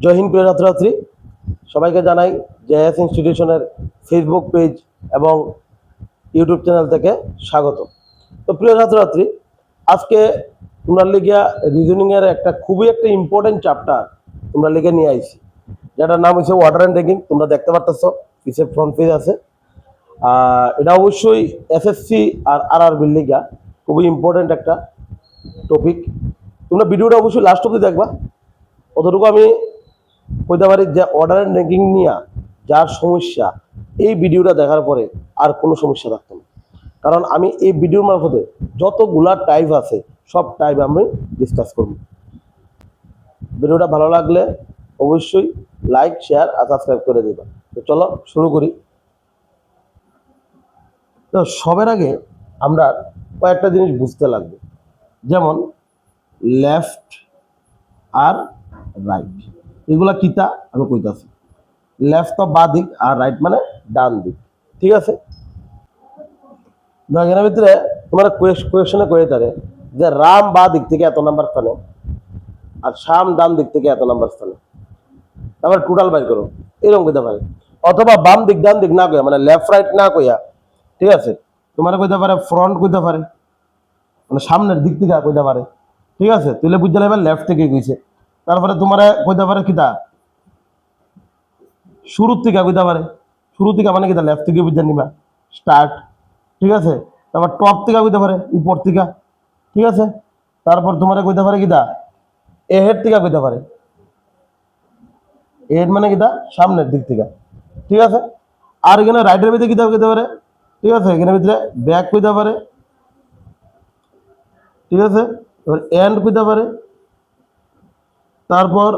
জয় হিন্দ প্রিয় ছাত্রছাত্রী, সবাইকে জানাই জেএস ইনস্টিটিউশনের ফেসবুক পেজ এবং ইউটিউব চ্যানেল থেকে স্বাগত। তো প্রিয় ছাত্রছাত্রী, আজকে তোমরা লিগিয়া রিজনিংয়ের খুবই একটা ইম্পর্টেন্ট চ্যাপ্টার তোমরা লিগে নিয়ে আইছি, যেটার নাম হচ্ছে ওয়াটার অ্যান্ড র্যাগিং। তোমরা দেখতে পারতেছ পিছে ফ্রন্ট পেজ আছে। এটা অবশ্যই এসএসসি আর আরআরবির লিগা খুবই ইম্পর্টেন্ট একটা টপিক। তোমরা ভিডিওটা অবশ্যই লাস্ট অবধি দেখবা। অতটুকু আমি কইতে পারি যে অর্ডার অ্যান্ড র্যাঙ্কিং নিয়ে যার সমস্যা, এই ভিডিওটা দেখার পরে আর কোনো সমস্যা থাকতো না। কারণ আমি এই ভিডিওর মারফতে যতগুলা টাইপ আছে সব টাইপ আমি ডিসকাস করব। ভিডিওটা ভালো লাগলে অবশ্যই লাইক, শেয়ার আর সাবস্ক্রাইব করে দেবা। তো চলো শুরু করি। তো সবার আগে আমরা কয়েকটা জিনিস বুঝতে লাগবে, যেমন লেফট আর রাইট। এগুলা কিতা আমি কইতাছি। লেফট তো বা দিক আর রাইট মানে ডান দিক, ঠিক আছে? এর ভিতরে তোমার কোয়েশনে কয়ে তারে যে রাম বা দিক থেকে এত নাম্বার স্থানে আর শ্যাম ডান দিক থেকে এত নাম্বার স্থানে, তারপর টোটাল বাই করো, এরকম কইতে পারে। অথবা বাম দিক ডান দিক না কইয়া, মানে লেফট রাইট না কইয়া, ঠিক আছে, তোমার কইতে পারে ফ্রন্ট কইতে পারে, মানে সামনের দিক থেকে কইতে পারে, ঠিক আছে? তুইলে বুঝতে লাগবে লেফট থেকে কইছে। তারপরে তোমার কইতে পারে কিতা শুরুর থেকে কইতে পারে। শুরু থেকে মানে কিতা লেফট থেকে বুঝতে নিবা, স্টার্ট, ঠিক আছে? তারপর টপ থেকে কইতে পারে, উপর থেকে, ঠিক আছে? তারপর তোমার কইতে পারে কিতা এহেড থেকে কইতে পারে। এহেড মানে কিতা সামনের দিক থেকে, ঠিক আছে? আর এখানে রাইটের ভিতরে কিতা কইতে পারে, ঠিক আছে? এখানে ভিতরে ব্যাক কইতে পারে, ঠিক আছে? এবার এন্ড কইতে পারে, তারপর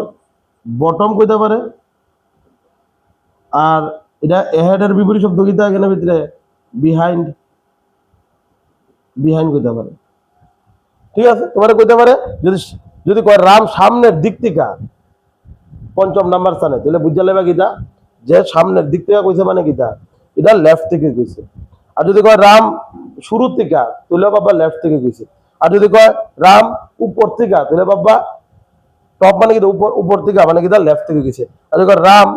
বটম কইতে পারে। আর এটা এহেডের বিপরীত শব্দ কিতা এখানে ভিতরে বিহাইন্ড, বিহাইন্ড কইতে পারে, ঠিক আছে? তোমার কইতে পারে যদি যদি কয় রাম সামনের দিক থেকে পঞ্চম নাম্বার স্থানে, তাহলে বুঝতে লাগবে কিতা যে সামনের দিক থেকে কইছে মানে কিতা এটা লেফট থেকে কইছে। আর যদি কয় রাম শুরুর থেকে, তাহলে বাবা লেফট থেকে কইছে। আর যদি কয় রাম উপর থেকে, তাহলে বাবা টপ মানে কিতা উপর, উপর থেকে মানে কিতা লেফট থেকে কইছে। আর যদি কয় রাম,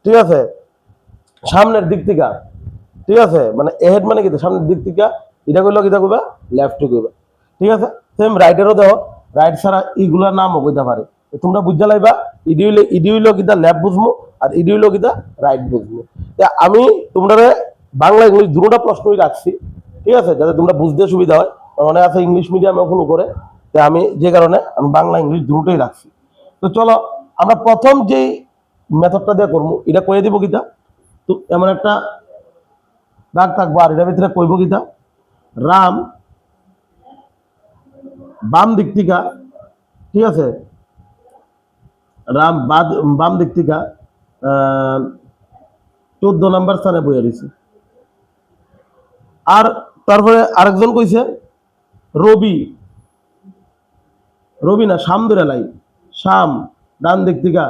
ঠিক আছে, সামনের দিক থেকে, ঠিক আছে, মানে এহেড মানে কিতা সামনের দিক থেকে, এটা কইলো কিতা কইবা লেফট কইবা, ঠিক আছে? সেম রাইটেরও দেখো, রাইট ছাড়া এইগুলার নামও কইতে পারে। তোমরা বুঝতে লাইবা ইডি হইলো কিতা লেফট বুঝবো আর ইডি হইলো কিতা রাইট বুঝবো। আমি তোমরা বাংলা ইংলিশ দুটোটা প্রশ্নই রাখছি, ঠিক আছে, যাতে তোমরা বুঝতে সুবিধা হয়। অনেক আছে ইংলিশ মিডিয়ামে ফলো করে, তাই আমি যে কারণে আমি বাংলা ইংলিশ দুটোই রাখছি। তো চলো আমরা প্রথম যেই মেথডটা দিয়ে করবো, এটা কয়ে দিব কিতা। তো এমন একটা দাগ থাকবো আর এটার ভিতরে কইব কিতা রাম বাম দিক থেকে, ঠিক আছে, রাম বাম দিক থেকে 14 নাম্বার স্থানে বইয়া দিছে। আর তারপরে আরেকজন কইছে রবি, রবি না শাম ধরে লাই, শাম ডান দিক থেকে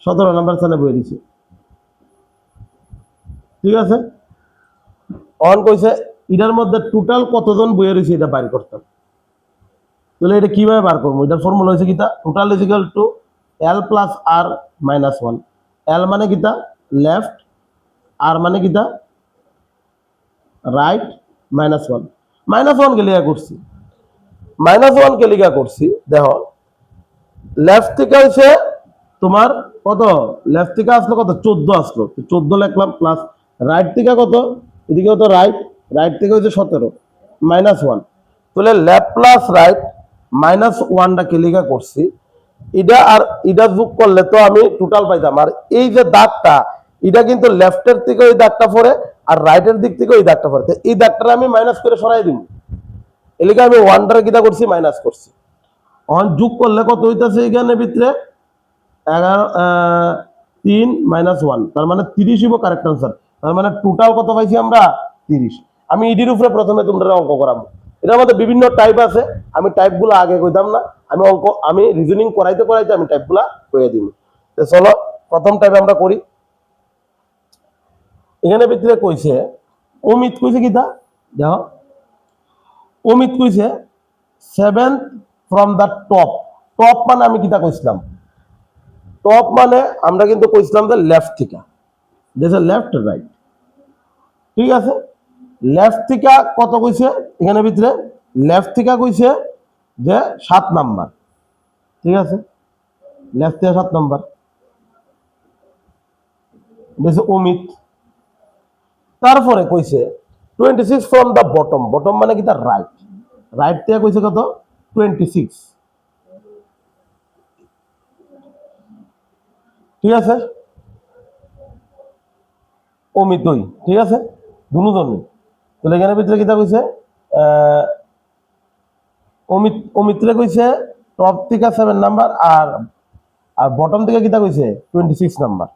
17 নাম্বার স্থানে বইয়া দিছে, ঠিক আছে? অন কইছে এটার মধ্যে টোটাল কতজন বইয়া রয়েছে এটা বাইর করতাম। তাহলে এটা কিভাবে বার করবো? এটার ফর্মুলা হয়েছে কিতা total is equal to L plus R minus 1। L মানে কিতা লেফট, আর মানে কিতা রাইট, -1। -1 কে লিখা করছি, -1 কে লিখা করছি। দেখো লেফট থেকে হচ্ছে তোমার কত, লেফট থেকে আসলো কত 14 আসলো, 14 লিখলাম, প্লাস রাইট থেকে কত, এদিকে কত রাইট, রাইট থেকে হচ্ছে 17, -1। তাহলে লেফট প্লাস রাইট -1টা কে লিখা করছি। এটা আর এটা যোগ করলে তো আমি টোটাল পাইতাম। আর এই যে দাগটা, এটা কিন্তু লেফটের থেকে ওই দাগটা পড়ে আর রাইটের দিক থেকে ওই দাগটা পড়ে, এই দাগটা আমি মাইনাস করে সরাই দিব। এলিকে আমি ওয়ানটারে কিটা করছি মাইনাস করছি। ওয়ান যোগ করলে কত হইতাছে এখানে ভিতরে 3 - 1, তার মানে 30 হইব কারেক্ট আনসার। তার মানে টোটাল কত পাইছি আমরা 30। আমি ইডির উপরে প্রথমে তোমরা অঙ্ক করাবো। এটার মধ্যে বিভিন্ন টাইপ আছে, আমি টাইপগুলো আগে কইতাম না, আমি রিজনিং করাইতে করাইতে আমি টাইপগুলা কইয়া দিব। তো চলো প্রথম টাইপ আমরা করি। এখানে ভিতরে কইছে অমিত কইছে কিতা দেখো, অমিত কইছে 7th from the top. Top মানে আমি কিতা কইছিলাম টপ মানে আমরা কিন্তু কইছিলাম যে লেফট থেকে, দিস লেফট রাইট, ঠিক আছে। লেফট থেকে কত কইছে এখানে ভিতরে, লেফট থেকে কইছে যে 7 নাম্বার, ঠিক আছে, লেফট থেকে 7 নাম্বার দিছে অমিত। তারপরে কইছে 26 ফ্রম দ্য বটম, বটম মানে কি তার রাইট, রাইট থেকে কইছে কত 26, ঠিক আছে, অমিতই, ঠিক আছে, দুজনই। তাহলে এখানে ভিতরে কিতা কইছে অমিতরে কইছে টপ থেকে 7 নাম্বার আর আর বটম থেকে কিতা কইছে 26 নাম্বার।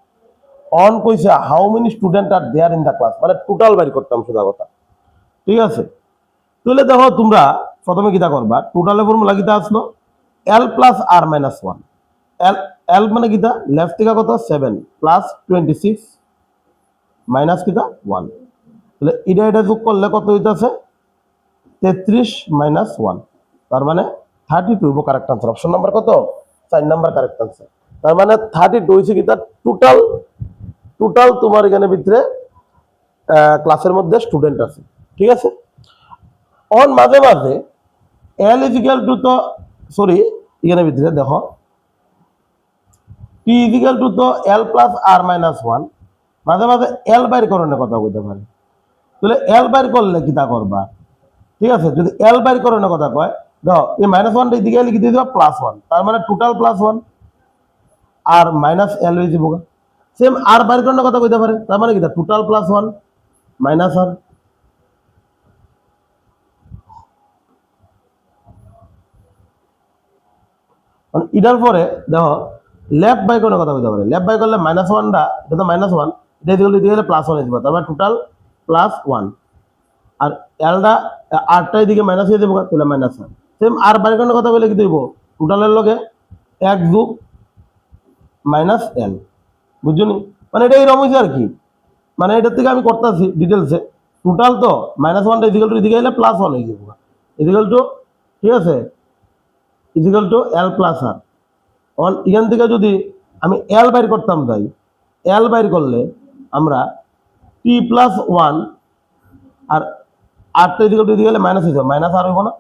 অন কইছে how many student are there in the class, মানে টোটাল বাইর করতাম সোজা কথা, ঠিক আছে। তাহলে দেখো তোমরা প্রথমে কিতা করবা, টোটালের ফর্মুলা কিতা আসলো এল প্লাস আর মাইনাস 1, এল এল মানে কিতা লেফট থেকে কত 7 প্লাস 26 মাইনাস কিতা 1, তাহলে এটা যোগ করলে কত হইতাছে 33 মাইনাস 1, তার মানে 32 কারেক্ট আনসার। অপশন নাম্বার কত 4 নাম্বার কারেক্ট আনসার। তার মানে 32 হইছে কিতা টোটাল, টোটাল তোমার এখানে ভিতরে ক্লাসের মধ্যে স্টুডেন্ট আছে, ঠিক আছে। অন মাঝে মাঝে এল ইজিক্যাল টু তো সরি এখানে ভিতরে দেখো পি ইজিক্যাল টু তো এল প্লাস আর মাইনাস 1, মাঝে মাঝে এল বাইর করণের কথা বলতে পারে। তাহলে এল বাইর করলে কিতা করবা, ঠিক আছে, যদি এল বাইর করণের কথা কয় দেখো এই মাইনাস 1টা এদিকে লিখে দিয়ে দিবা প্লাস 1, তার মানে টোটাল প্লাস 1 আর মাইনাস এল হয়ে যাব। সেম আর বাইর করণের কথা কইতে পারে, তার মানে কিতা টোটাল প্লাস 1 মাইনাস আর। ইটার পরে দেখো লেফট বাই কোনো কথা বলতে পারে, লেফট বাই করলে মাইনাস 1টা এটা তো মাইনাস 1 এটা দিকে গেলে প্লাস 1 হয়ে যাবে, তারপরে টোটাল প্লাস 1 আর এলটা আরটা এদিকে মাইনাস হয়ে যাবে, তাহলে মাইনাস 1। সেম আর বাই কোনো কথা বলে কি দেব টোটালের লগে 1 যোগ মাইনাস এল, বুঝছো নি, মানে এটা এরকম হয়েছে আর কি, মানে এটার থেকে আমি করতেছি ডিটেলসে। টোটাল তো মাইনাস 1টা ইজিক্যাল টু এদিকে গেলে প্লাস 1 হয়ে যাবে ইজিক্যাল টু, ঠিক আছে, ইজিক্যাল টু এল প্লাস আর। এখান থেকে যদি আমি এল বাইর করতাম যাই, এল বাইর করলে আমরা টি প্লাস 1 আর আরটা ইজিক্যাল টু এদিকে গেলে মাইনাস হয়ে যাবে, মাইনাস আর হইব না,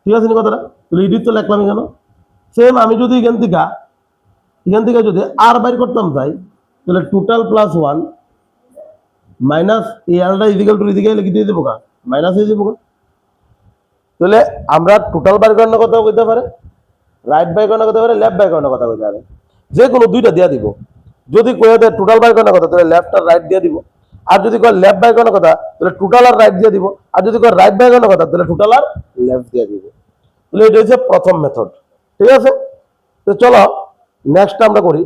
ঠিক আছে নি কথাটা। তাহলে ইডিট তো লিখলাম কেন। সেম আমি যদি এখান থেকে যদি আর বাইর করতাম যাই তাহলে টোটাল প্লাস 1 মাইনাস এই এলটা ইজিক্যাল টু এদিকে লিখে দিয়ে দেবো গা মাইনাস হয়ে যাবো। তাহলে আমরা টোটাল বাইর করানোর কথা বলতে পারে, রাইট বাই করানোর কথা পারে, লেফট বাই করানোর কথা বলতে পারে, যে কোনো দুইটা দিয়ে দিব। যদি কয়ে দেয় টোটাল বাই করানোর কথা তাহলে লেফট আর রাইট দিয়ে দিব, আর যদি কয় লেফট বাই করানোর কথা তাহলে টোটাল আর রাইট দিয়ে দিব, আর যদি কয় রাইট বাই করানোর কথা তাহলে টোটাল আর লেফট দিয়ে দিব। তাহলে এটা হচ্ছে প্রথম মেথড, ঠিক আছে। তো চলো নেক্সট আমরা করি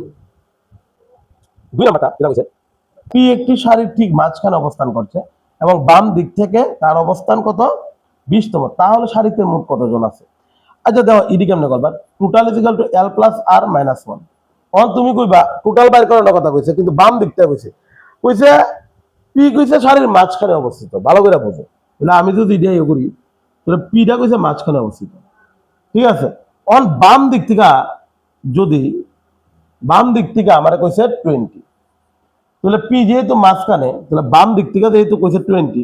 2 নাম্বারটা। এটা হচ্ছে পি একটি সারির ঠিক মাঝখানে অবস্থান করছে এবং বাম দিক থেকে তার অবস্থান কত 20তম, তাহলে সারিতে মোট কতজন আছে। আচ্ছা দেখো ইডি কেমনে করবা, total is equal two L plus R minus 1। তুমি কইবা টোটাল বাইর করানোর কথা কইছে কিন্তু বাম দিক থেকে কইছে পি কইছে সারির মাঝখানে অবস্থিত, ভালো করে বুঝো। তাহলে আমি যদি এটা ইয়ে করি তাহলে পিটা কইছে মাঝখানে অবস্থিত, ঠিক আছে। বাম দিক থেকে যদি বাম দিক থেকে আমার কইছে 20, তাহলে পি যেহেতু মাঝখানে তাহলে বাম দিক থেকে যেহেতু কইছে 20,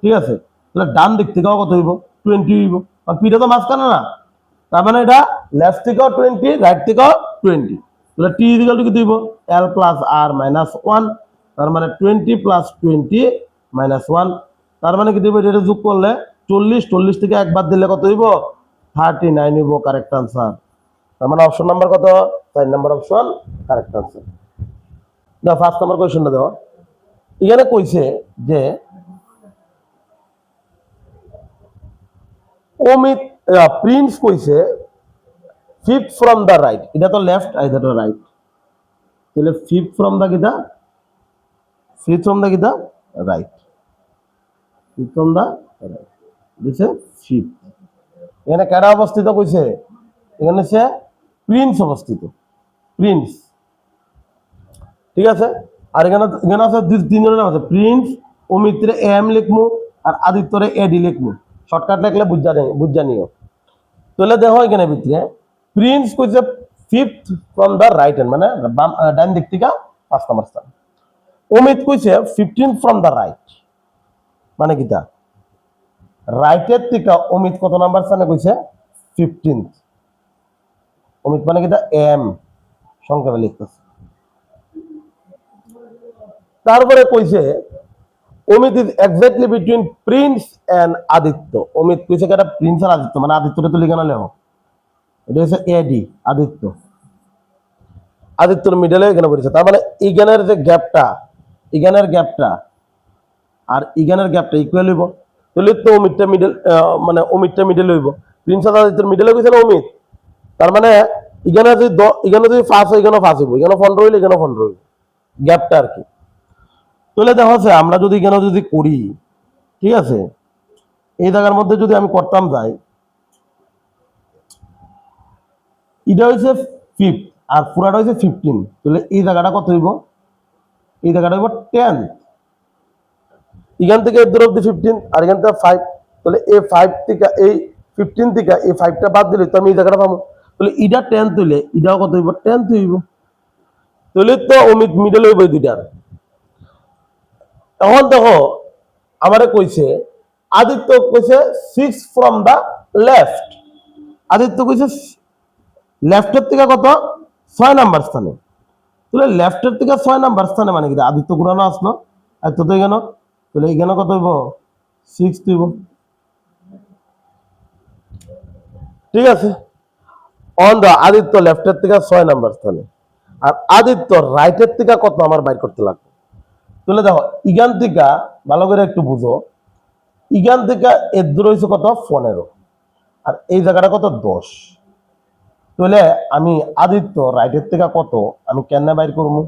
ঠিক আছে, তাহলে ডান দিক থেকেও কত হইব 20 হইব, আর পিটা তো মাঝখানে না, তার মানে এটা লেফট থেকেও 20 রাইট থেকেও 20, তাহলে টি ইজিক্যাল টু কি দিব এল প্লাস আর মাইনাস 1, তার মানে 20 প্লাস 20 মাইনাস 1, তার মানে কি দিব এটা যোগ করলে 40 থেকে এক বাদ দিলে কত হইব 39 হইব কারেক্ট আনসার। তার মানে অপশন নাম্বার কত 4 নাম্বার অপশন কারেক্ট আনসার। দেখো ফার্স্ট নাম্বার কোয়েশ্চনটা দেখো, এখানে কইছে যে অমিত প্রিন্স কইছে 5th ফ্রম দ্য রাইট, এটা তো লেফট আর এটা তো রাইট, তাহলে 5th ফ্রম দ্য কিটা 5th ফ্রম দ্য কিটা right, 5th from the right দিছে 5th। এখানে কারা অবস্থিত কইছে, এখানে সে প্রিন্স অবস্থিত, প্রিন্স, ঠিক আছে। আর এখানে আছে তিনজনের নাম আছে, প্রিন্স, অমিত্রে এম লিখমু আর আদিত্যরে এডি লিখমু, শর্টকাট লিখলে বুঝা নিও। তাহলে দেখো এখানে ভিতরে প্রিন্স কইছে fifth from the right hand, মানে ডান দিক থেকে 5 নম্বর স্থান। অমিত কইছে 15 ফ্রম দ্য রাইট, মানে কিটা রাইটের থেকে অমিত কত নাম্বার স্থানে কইছে 15। অমিত মানে কিটা এম সংক্ষেপে লিখতেছে। তারপরে কইছে Amit is exactly between Prince and Aditya. Amit কইছে কেটা প্রিন্স আর আদিত্য, মানে আদিত্যটা তো লিখানো লেখো, এটা হচ্ছে এডি আদিত্য, আদিত্যর মিডলে এখানে পড়েছে। তার মানে ইগানের যে গ্যাপটা, ইগানের গ্যাপটা আর ইগানের গ্যাপটা ইকুয়াল হইব, তাহলে তো অমিতটা মিডল, মানে অমিতটা মিডল হইব। প্রিন্স আর আদিত্যর মিডলে কইছে না অমিত, তার মানে ইগানে যদি ইগানে যদি ফার্স্ট হয়, এখানে ফার্স্ট হইব, এখানে 15 হইলে এখানে 15 হইব, গ্যাপটা আর কি। তাহলে দেখা যাচ্ছে আমরা যদি এখানে যদি করি, ঠিক আছে, এই জায়গার মধ্যে যদি আমি করতাম যাই, এটা হচ্ছে 5 আর পুরাটা হচ্ছে 15, তাহলে এই জায়গাটা কত হইব, এই জায়গাটা হইব 10। এখান থেকে দূর অব্দি 15 আর এখান থেকে 5, তাহলে এই 5 থেকে এই 15 থেকে এই 5টা বাদ দিলে তো আমি এই জায়গাটা পাবো, তাহলে এটা 10 তুলে এটাও কত হইব 10 হইব, তাহলে তো অমিত মিডল হইব এই দুইটার। এখন দেখো আমারে কইছে আদিত্য কইছে 6 ফ্রম দা লেফট, আদিত্য কইছে লেফটের থেকে কত 6 নাম্বার স্থানে, তাহলে লেফটের থেকে 6 নাম্বার স্থানে মানে কি আদিত্য ঘুরানো আসলো, আর তো এখানে, তাহলে এখানে কত হইব 6 হইব, ঠিক আছে। অন দা আদিত্য লেফটের থেকে 6 নাম্বার স্থানে, আর আদিত্য রাইটের থেকে কত আমার বাইর করতে লাগবে। তাহলে দেখো ইগান থেকে ভালো করে একটু বুঝো, ইগান থেকে এর দূর হয়েছে কত 15, আর এই জায়গাটা কত 10, তাহলে আমি আদিত্য রাইটের থেকে কত আমি কেন বাইর করবো,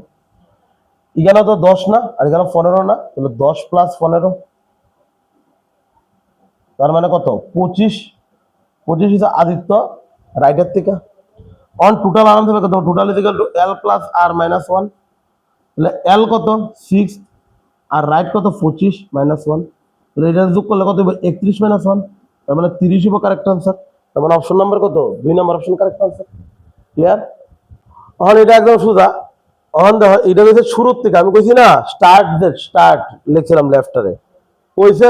এখানে তো 10 না আর এখানে 15 না, তাহলে 10 প্লাস 15, তার মানে কত 25, 25 হচ্ছে আদিত্য রাইটের থেকে। অন টোটাল আনন্দ হবে কত, total is equal to L plus R minus 1, তাহলে এল কত 6 আর রাইট কত 25 মাইনাস 1, তাহলে এটা যোগ করলে কত হবে 31 মাইনাস 1, তার মানে 30 হবে কারেক্ট আনসার। তার মানে অপশন নাম্বার কত 2 number option correct answer. Clear? এখন এটা একদম সোজা। এখন দেখো এটা হচ্ছে শুরুর থেকে, আমি কইছি না স্টার্ট লিখছিলাম লেফটারে, কইছে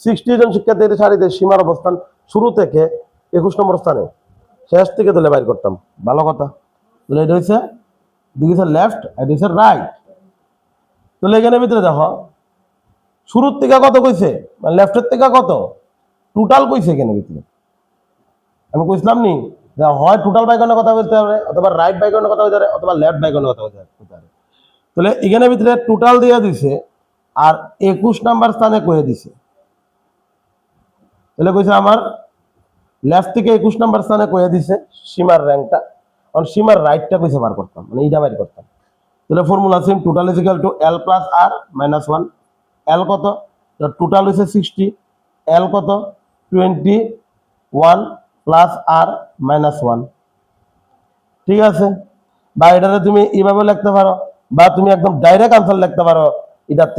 60 জন শিক্ষার্থীদের সারিতে সীমার অবস্থান শুরু থেকে 21 নম্বর স্থানে, শেষ থেকে তুলে বাইর করতাম, ভালো কথা। তাহলে এটা হচ্ছে দিকে লেফট, এটা হচ্ছে রাইট। তাহলে এখানে ভিতরে দেখো শুরুর থেকে কত কইছে, মানে লেফটের থেকে কত টোটাল কইছে এখানে ভিতরে, আমি কইছিলাম নি হয় টোটাল বাইকনের কথা বলতে হবে, অথবা রাইট বাইকনের কথা বলতে পারে, অথবা লেফট বাইকনের কথা বলতে পারে। তাহলে এখানে ভিতরে টোটাল দিয়ে দিছে আর 21 নাম্বার স্থানে কয়ে দিছে, তাহলে কইছে আমার লেফট থেকে 21 নাম্বার স্থানে কয়ে দিছে সীমার র্যাঙ্কটা, কারণ সীমার রাইটটা কইছে বার করতাম, মানে এইটা বাইর করতাম। তাহলে formula same, total is equal to L plus R minus 1, L কত টোটাল হচ্ছে 60, এল কত 21 প্লাস আর মাইনাস 1, ঠিক আছে। বা এটারে তুমি এইভাবে লিখতে পারো, বা তুমি একদম ডাইরেক্ট আনসার লিখতে পারো। এটার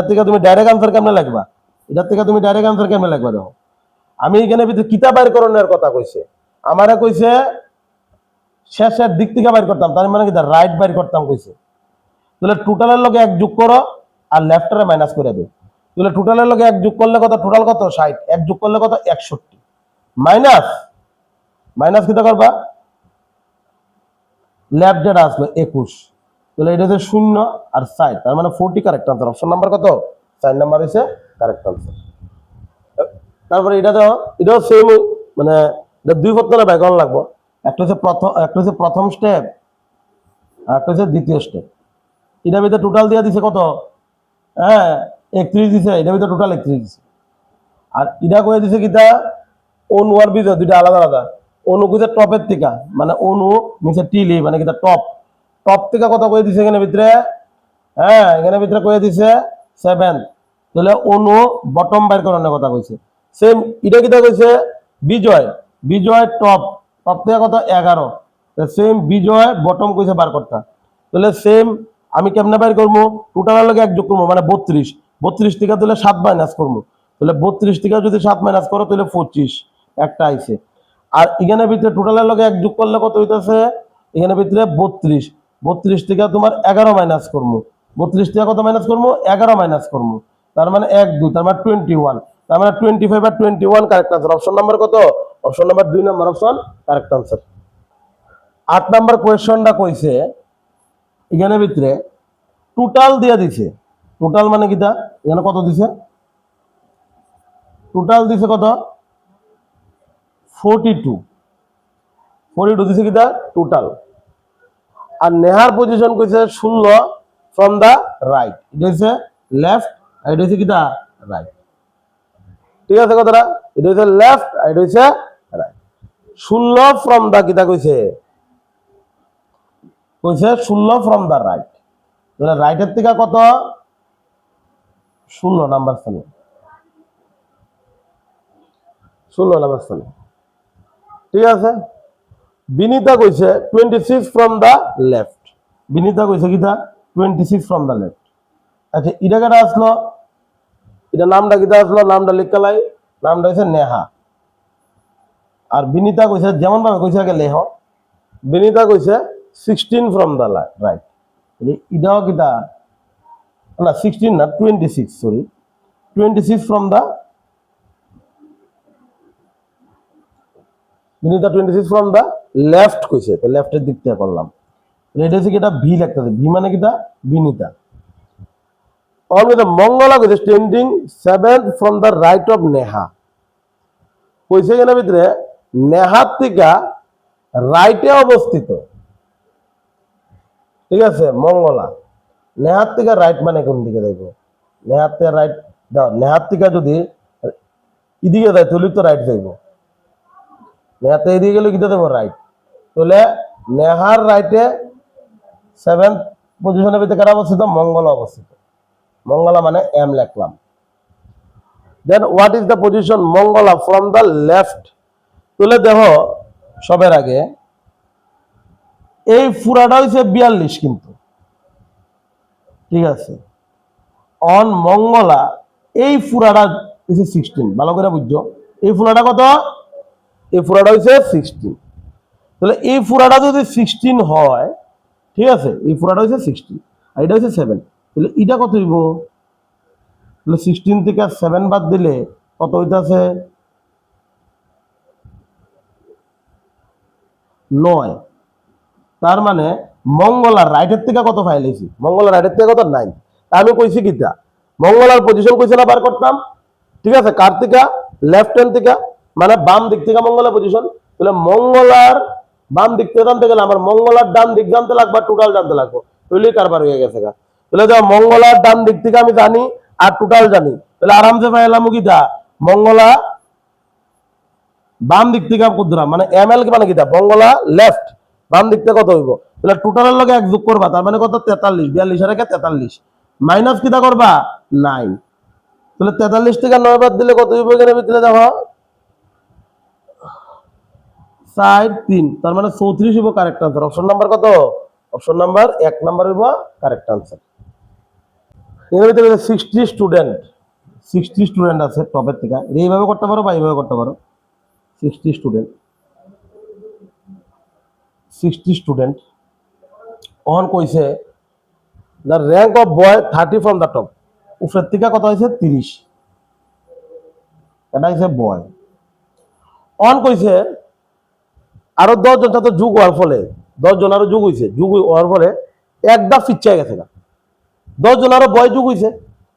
থেকে তুমি ডাইরেক্ট আনসার কেমনে লিখবা, এটার থেকে তুমি ডাইরেক্ট আনসার কেমনে লিখবা দেখো, আমি এখানে ভিতরে কিতাব বাইর করণের কথা কইছে, আমারে কইছে শেষের দিক থেকে বাইর করতাম, তার মানে কি রাইট বাইর করতাম কইছে। তাহলে টোটালের লগে 1 যোগ করো আর লেফটারে মাইনাস করে দিও, তাহলে টোটালের লগে 1 যোগ করলে কত, টোটাল কত 60, 1 যোগ করলে কত 61, মাইনাস মাইনাস কিটা করবা লেফট যেটা আসলো 21, তাহলে এটা হচ্ছে 0 আর 60, তার মানে 40 কারেক্ট আনসার। অপশন নাম্বার কত 4 নাম্বার হচ্ছে কারেক্ট আনসার। তারপরে এটা দাও, এটাও সেম, মানে এটা দুই পত্তরে ব্যাকরণ লাগবো, একটা হচ্ছে প্রথম স্টেপ আর একটা হচ্ছে দ্বিতীয় স্টেপ। এটার ভিতরে টোটাল দিয়ে দিছে কত, হ্যাঁ 31 দিছে, এটার ভিতরে টোটাল 31 দিছে। আর এটা কয়ে দিছে কিটা অনু আর বীজ দুইটা আলাদা আলাদা, অনু কইছে টপের থেকে, মানে অনু নিচে টিলি মানে কিটা টপ থেকে কত কয়ে দিছে এখানে ভিতরে, হ্যাঁ এখানে ভিতরে কয়ে দিছে 7, তাহলে অনু বটম বাইর করানোর কথা কইছে। সেম এটা কিটা কইছে বিজয় টপ থেকে কত 11, সেম বিজয় বটম কইছে বার করতা, তাহলে সেম আমি কেমনে বাইর করবো, টোটালের লগে 1 যোগ করবো মানে 32 থেকে তাহলে 7 মাইনাস করবো, তাহলে 32 থেকে যদি 7 মাইনাস করো তাহলে 25 একটা আইছে। আর এখানে ভিতরে টোটালের লগে 1 যোগ করলে কত হইতেছে এখানে ভিতরে 32, 32 থেকে তোমার 11 মাইনাস করবো, 32 থেকে কত মাইনাস করবো, 11 মাইনাস করবো, তার মানে 1 2, তার মানে 21, তার মানে 25 আর 21 কারেক্ট আনসার। অপশন নাম্বার কত? অপশন নাম্বার 2 নম্বর অপশন কারেক্ট আনসার। 8 নাম্বার কোয়েশ্চনটা কইছে এখানে ভিতরে টোটাল দিয়ে দিছে, টোটাল মানে কিটা, এখানে কত দিছে, টোটাল দিছে কত, 42, 42 দিছে কিটা টোটাল। আর নেহার পজিশন কইছে 16 ফ্রম দা রাইট, এটা হচ্ছে লেফট আর এটা হচ্ছে কিটা রাইট। ঠিক আছে কথাটা, এটা হচ্ছে লেফট আর এটা হচ্ছে রাইট। 16 ফ্রম দা কিটা কইছে, কইছে 16 ফ্রম দা রাইট, তাহলে রাইটের থেকে কত, 16 নাম্বার স্থানে, 16 নাম্বার স্থানে। ঠিক আছে, বিনিতা কইছে 26 ফ্রম দা লেফট, বিনিতা কইছে কিটা 26 ফ্রম দা লেফট। আচ্ছা এটা কেটা আসলো, এটা নামটা কিটা আসলো, নামটা লিখালাই, নামটা হচ্ছে নেহা। আর বিনিতা কইছে যেমন ভাবে কইছে আগে লেহ, বিনিতা কইছে 16 ফ্রম দা রাইট, এটাও কিটা না 16 না 26, sorry 26 from the, Binita 26 from the left কইছে, তো লেফটের দিক থেকে করলাম। এটা হচ্ছে কিটা ভি লিখতেছে, ভি মানে কিটা বিনিতা। মঙ্গলা কইছে standing 7 from the right of Neha, কইছে কেন ভিতরে নেহার থেকে রাইটে অবস্থিত। ঠিক আছে, মঙ্গলা নেহার থেকে রাইট মানে কোন দিকে যাইব, নেহার থেকে রাইট দাও, নেহার থেকে যদি এদিকে যায় তাহলে তো রাইট যাইব, নেহার থেকে এদিকে গেলে কিটা দেবো রাইট, তাহলে নেহার রাইটে 7th পজিশনের ভিতরে কারা অবস্থিত, মঙ্গলা অবস্থিত, মঙ্গলা মানে এম লিখলাম। Then what is the position Mangala from the left, তাহলে দেখো সবের আগে এই ফুরাটা হইছে 42 কিন্তু, ঠিক আছে, অন মঙ্গলা এই ফুরাটা হইছে 16, ভালো করে বুঝছো, এই ফুরাটা কত, এই ফুরাটা হইছে 16, তাহলে এই ফুরাটা যদি 16 হয়, ঠিক আছে, এই ফুরাটা হইছে 16 আর এটা হইছে 7, তাহলে এটা কত হইব, তাহলে 16 থেকে 7 বাদ দিলে কত হইতাছে 9, তার মানে মঙ্গলার রাইটের থেকে কত ফাইল হয়েছি, মঙ্গলার রাইটের থেকে কত 9, আমি কইছি কিটা মঙ্গলার পজিশন কইছে না বার করতাম, ঠিক আছে, কার থেকে, লেফট হ্যান্ড থেকে, মানে বাম দিক থেকে মঙ্গলার পজিশন, তাহলে মঙ্গলার বাম দিক থেকে জানতে গেলে আমার মঙ্গলার ডান দিক জানতে লাগবে, টোটাল জানতে লাগবে, তাহলেই কারবার হয়ে গেছে গা। তাহলে দেখো মঙ্গলার ডান দিক থেকে আমি জানি আর টোটাল জানি, তাহলে আরামসে পাইলাম কিটা মঙ্গলা বাম দিক থেকে কুদরা মানে এম এল মানে কিটা মঙ্গলা লেফট, বাম দিক থেকে কত হইব, তাহলে টোটালের লগে এক যোগ করবা, তার মানে কত 43, 42 এর 43 মাইনাস কিটা করবা 9, তাহলে 43 থেকে 9 বাদ দিলে কত হইব, এখানে ভিতরে দেখো 4 3, তার মানে 34 হইব কারেক্ট আনসার। অপশন নাম্বার কত, অপশন নাম্বার 1 নাম্বার হইব কারেক্ট আনসার। এর ভিতরে 60 স্টুডেন্ট, 60 স্টুডেন্ট আছে টপের থেকে, এইভাবে করতে পারো বা এইভাবে করতে পারো, 60 স্টুডেন্ট, 60 স্টুডেন্ট অন কইছে the rank of boy 30 from the top, উপরের থেকে কত হয়েছে 30, এটা হচ্ছে বয়। অন কইছে আরো 10 জন ছাত্র যুগ হওয়ার ফলে, 10 জন আরো যুগ হয়েছে, যুগ হওয়ার ফলে একটা ফিচ্ছায় গেছে না, 10 জন আরো বয় যুগ হয়েছে,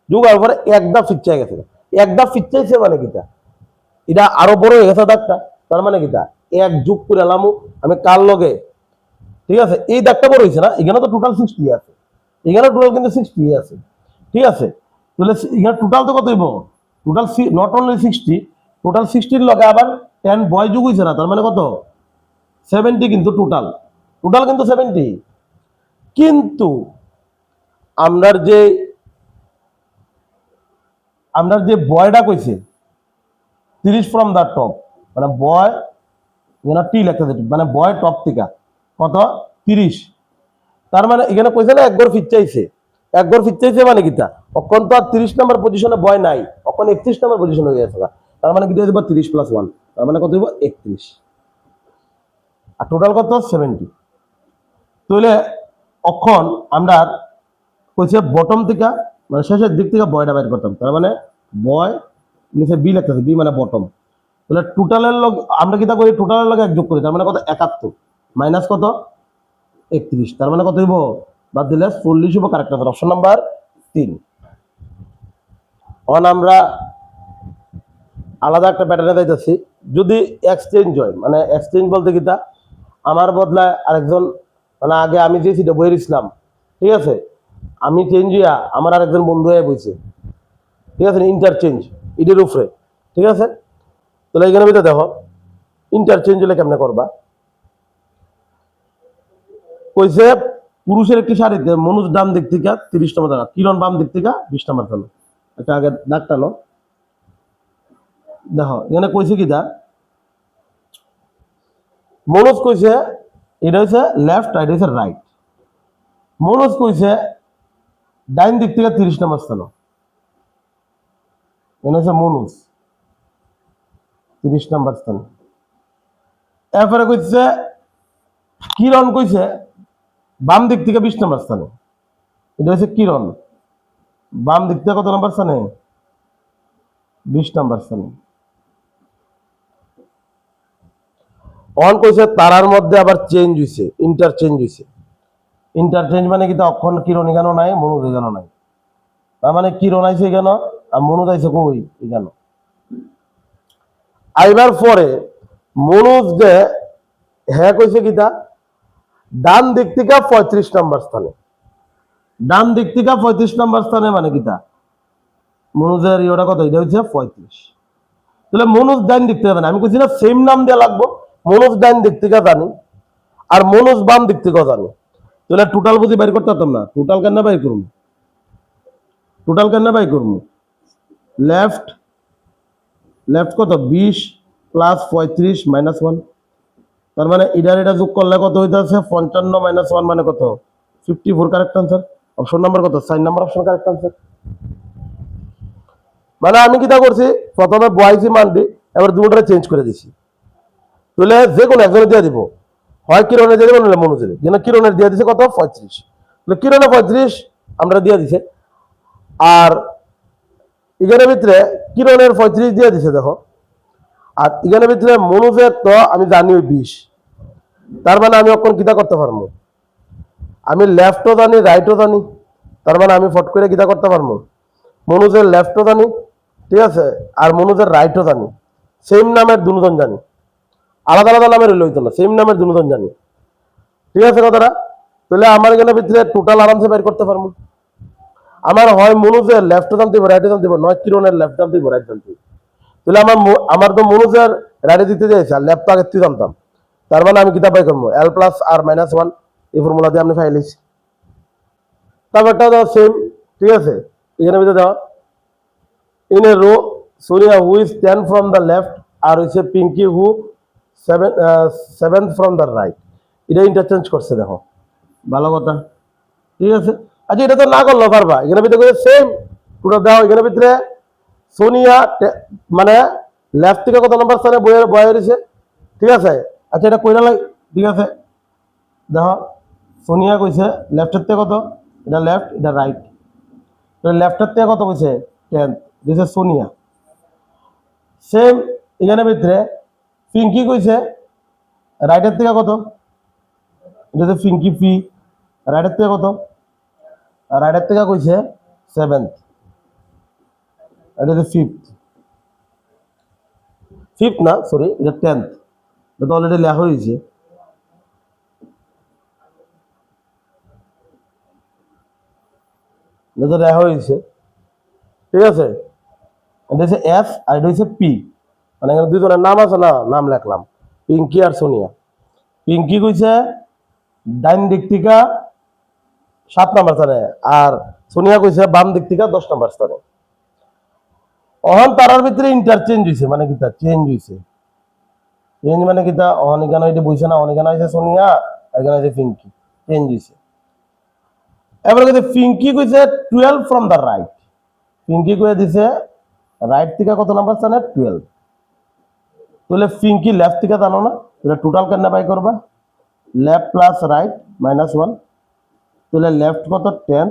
যুগ হওয়ার পরে একটা ফিচ্ছায় গেছে না, একটা ফিচ্ছাইছে মানে কিটা, এটা আরো বড় হয়ে গেছে দাগটা, তার মানে কিটা এক যুগ করে এলাম আমি কার লগে, ঠিক আছে, এই দাগটা বড় হয়েছে না, এখানে তো টোটাল 60 আছে, এখানে টোটাল কিন্তু 60 আছে, ঠিক আছে, তাহলে এখানে টোটাল তো কত হইব, টোটাল নট অনলি 60, টোটাল 60 লগে আবার 10 বয় যুগ হয়েছে না, তার মানে কত 70, কিন্তু টোটাল টোটাল কিন্তু 70, কিন্তু আমরা যে বয়টা কইছে 30 ফ্রম দা টপ, মানে বয় এখানে টি লেখা যেত, মানে বয় টপ থেকে কত 30, তার মানে এখানে কইছে না একবার ফিচ্চাইছে, একবার ফিচ্চাইছে মানে কিটা অখন তো আর 30 নাম্বার পজিশনে বয় নাই, অখন 31 নাম্বার পজিশনে হয়ে গেছে, তার মানে কিটা হইব 30 + 1, তার মানে কত হইব 31, আর টোটাল কত 70, তাহলে অক্ষণ আমরা কইছে বটম থেকে মানে শেষের দিক থেকে বয়টা বাইর করতাম, তার মানে বয় নিচে বি লিখতেছে, বি মানে বটম। তাহলে টোটালের লগ আমরা কিতা করি, টোটালের লগে এক যোগ করি, তার মানে কত 71 মাইনাস কত 31, তার মানে কত হইব বাদ দিলে 40 হইব correct answer, option number 3। On আমরা আলাদা একটা প্যাটার্নে যাইতেছি, যদি এক্সচেঞ্জ হয় মানে এক্সচেঞ্জ বলতে কিতা আমার বদলায় আরেকজন, মানে আগে আমি যে সিটে বইয়ের ইসলাম, ঠিক আছে, আমি চেঞ্জ হইয়া আমার আরেকজন বন্ধু হয়ে বইছে, ঠিক আছে, ইন্টারচেঞ্জ ইটের উপরে, ঠিক আছে। তাহলে এখানে ভিতরে দেখো ইন্টারচেঞ্জ হলে কেমনে করবা, কইছে পুরুষের একটি শাড়িতে মনুজ ডান দিক থেকে 30 নম্বর টাকা, কিরণ বাম দিক থেকে 20 নম্বর টানো, একটা আগে দাগ টানো। দেখো এখানে কইছে কি দা মনোজ কইছে এটা হচ্ছে লেফট আর এটা হচ্ছে রাইট। মনোজ কইছে ডাইন দিক থেকে 30 নম্বর স্থান, এখানে হচ্ছে মনোজ 30 নম্বর স্থান। এরপরে কইছে কিরণ কইছে বাম দিক থেকে 20 নম্বর স্থানে, এটা হচ্ছে কিরণ বাম দিক থেকে কত নম্বর স্থানে 20 নম্বর স্থানে। অন কইছে তারার মধ্যে আবার চেঞ্জ হইছে, ইন্টারচেঞ্জ হইছে। ইন্টারচেঞ্জ মানে কি, অক্ষণ কিরণ এখানে নাই, মনোজ এখানে নাই, তার মানে কিরণ আইছে এখানে আর মনোজ আইছে কই এখানে। আইবার পরে মনোজ যে হ্যাঁ কইছে কিতা ডান দিক থেকে 35 নম্বর স্থানে, ডান দিক থেকে 35 নম্বর স্থানে মানে কিতা মনোজের ইয়েটা কত, এটা হচ্ছে 35। তাহলে মনোজ ডান দিক থেকে জানি, আমি কইছি না সেম নাম দেওয়া লাগবো, মনোজ ডান দিক থেকে জানি আর মনোজ বাম দিক থেকে জানি, তাহলে টোটাল বুঝি বাইর করতে পারতাম না, টোটাল কেন বাইর করবো, টোটাল কেন বাইর করবো, লেফট লেফট কত 20 প্লাস 35 মাইনাস 1, তার মানে এটা যোগ করলে কত হইতেছে 55 মাইনাস 1 মানে কত 54, কারেক্ট আনসার, অপশন নাম্বার কত 4 নাম্বার অপশন কারেক্ট আনসার। মানে আমি কিটা করছি প্রথমে বয়াইছি মানটি, এবার দুটোটা চেঞ্জ করে দিছি, তাহলে যে কোনো একজনে দিয়ে দিব, হয় কিরণের দিয়ে দিব নাহলে মনোজের, যেন কিরণের দিয়ে দিছে কত 35, তাহলে কিরণে 35 আমরা দিয়ে দিছে, আর এখানের ভিতরে কিরণের 35 দিয়ে দিছে দেখো, আর এখানের ভিতরে মনোজের তো আমি জানি ওই 20, তার মানে আমি এখন কিতা করতে পারবো, আমি লেফটও জানি রাইটও জানি, তার মানে আমি ফট করে কিতা করতে পারবো মনোজের লেফটও জানি, ঠিক আছে, আর মনোজের রাইটও জানি, সেম নামের দুজন জানি, আলাদা আলাদা নামের হইতো না, সেম নামের দুজন জানি, ঠিক আছে কথাটা। তাহলে আমার এখানে ভিতরে টোটাল আরামসে বের করতে পারবো, আমার হয় মনোজের লেফটও জানতে হবে রাইটও জানতে হবে, নয় কিরণের লেফট জানতে হবে রাইট জানতে হবে। তাহলে আমার তো মনোজের রাইটে দিতে চাইছে আর লেফট আগে তুই জানতাম, তার মানে আমি কিতাব বাই করবো এল প্লাস আর মাইনাস 1, এই ফর্মুলা দিয়ে আমি ফাইলিস। তারপরটা দাও সেম, ঠিক আছে, এখানে ভিতরে দেওয়া in a row Sonia who is 10 from the left আর হচ্ছে Pinky who 7 from the right, এটা ইন্টারচেঞ্জ করছে দেখো, ভালো কথা, ঠিক আছে। আচ্ছা এটা তো না করলো পারবা, এখানে ভিতরে সেম পুরো দাও, এখানে ভিতরে সোনিয়া মানে লেফট থেকে কত নম্বর স্থানে বয়ে রয়েছে, ঠিক আছে। আচ্ছা এটা কইরা লাগে, ঠিক আছে, দেখো সোনিয়া কইছে লেফটের থেকে কত, এটা লেফট এটা রাইট, লেফটের থেকে কত কইছে 10 দিছে সোনিয়া। সেম এখানে ভিতরে পিঙ্কি কইছে রাইটের থেকে কত, এটা হচ্ছে পিঙ্কি পি, রাইটের থেকে কত, রাইটের থেকে কইছে 7th, এটা হচ্ছে 5th না সরি এটা 10th, এটা তো অলরেডি লেখা হয়েছে, এটা তো লেখা হয়েছে, ঠিক আছে। এটা হচ্ছে এফ আর এটা হচ্ছে পি, মানে এখানে দুজনের নাম আছে না, নাম লিখলাম পিঙ্কি আর সোনিয়া। পিঙ্কি কইছে ডাইন দিক থেকে 7 নাম্বার স্থানে আর সোনিয়া কইছে বাম দিক থেকে 10 নাম্বার স্থানে। অহন তারার ভিতরে ইন্টারচেঞ্জ হয়েছে, মানে কি তার চেঞ্জ হয়েছে, চেঞ্জ মানে কি তা অহন এখানে এটা বইছে না, অনেক আছে সোনিয়া এখানে আছে পিঙ্কি, চেঞ্জ হয়েছে। এবার কইছে পিঙ্কি কইছে 12 ফ্রম দ্য রাইট, পিঙ্কি কইছে দিছে রাইট থেকে কত নাম্বার স্থানে 12, তাহলে পিঙ্কি লেফট থেকে জানো না, তাহলে টোটাল কেন বাই করবা লেফট প্লাস রাইট -1 তাহলে লেফট কত 10